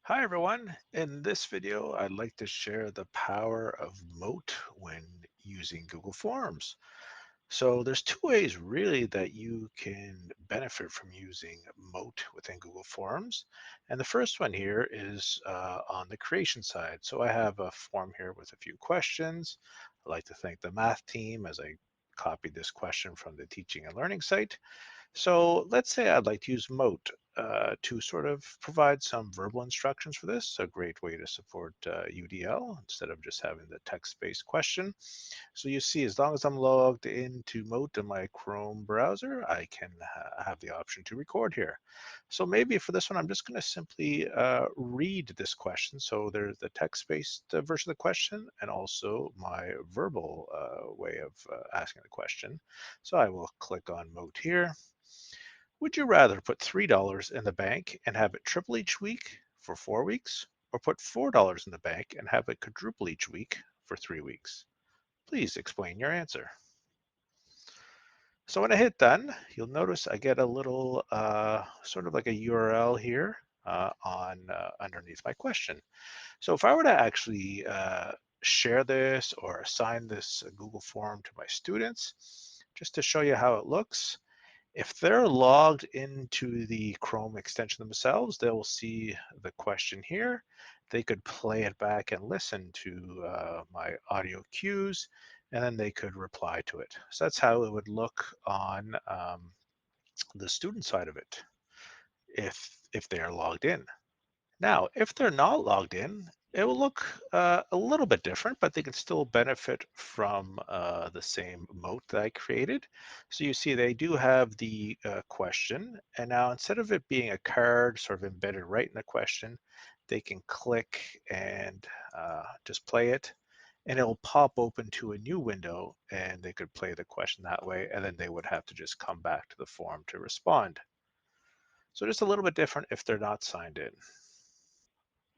Hi everyone. In this video, I'd like to share the power of Mote when using Google Forms. So there's two ways really that you can benefit from using Mote within Google Forms. And the first one here is on the creation side. So I have a form here with a few questions. I'd like to thank the math team as I copied this question from the teaching and learning site. So let's say I'd like to use Mote to sort of provide some verbal instructions for this, a great way to support UDL instead of just having the text-based question. So you see, as long as I'm logged into Mote in my Chrome browser, I can have the option to record here. So maybe for this one, I'm just going to simply read this question. So there's the text-based version of the question and also my verbal way of asking the question. So I will click on Mote here. Would you rather put $3 in the bank and have it triple each week for 4 weeks, or put $4 in the bank and have it quadruple each week for 3 weeks? Please explain your answer. So when I hit done, you'll notice I get a little sort of like a URL here on underneath my question. So if I were to actually share this or assign this Google form to my students, just to show you how it looks, if they're logged into the Chrome extension themselves, they will see the question here. They could play it back and listen to my audio cues, and then they could reply to it. So that's how it would look on the student side of it if they are logged in. Now, if they're not logged in, it will look a little bit different, but they can still benefit from the same moat that I created. So you see they do have the question, and now instead of it being a card sort of embedded right in the question, they can click and just play it, and it'll pop open to a new window, and they could play the question that way, and then they would have to just come back to the form to respond. So just a little bit different if they're not signed in.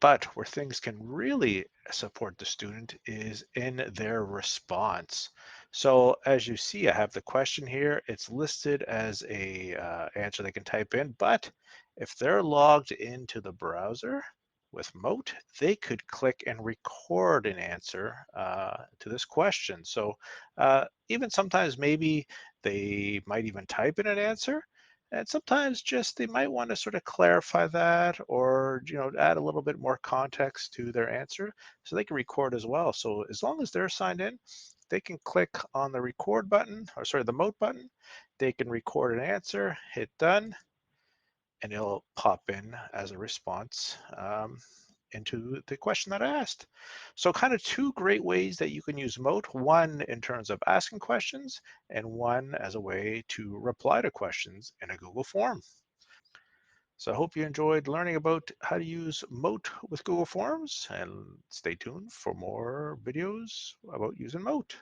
But where things can really support the student is in their response. So as you see, I have the question here. It's listed as a answer they can type in, but if they're logged into the browser with Mote, they could click and record an answer to this question. So even sometimes maybe they might even type in an answer, and sometimes just they might want to sort of clarify that or add a little bit more context to their answer, so they can record as well. So as long as they're signed in, they can click on the record button, or sorry, the Mote button. They can record an answer, hit done, and it'll pop in as a response into the question that I asked. So kind of two great ways that you can use Mote, one in terms of asking questions and one as a way to reply to questions in a Google form. So I hope you enjoyed learning about how to use Mote with Google Forms, and stay tuned for more videos about using Mote.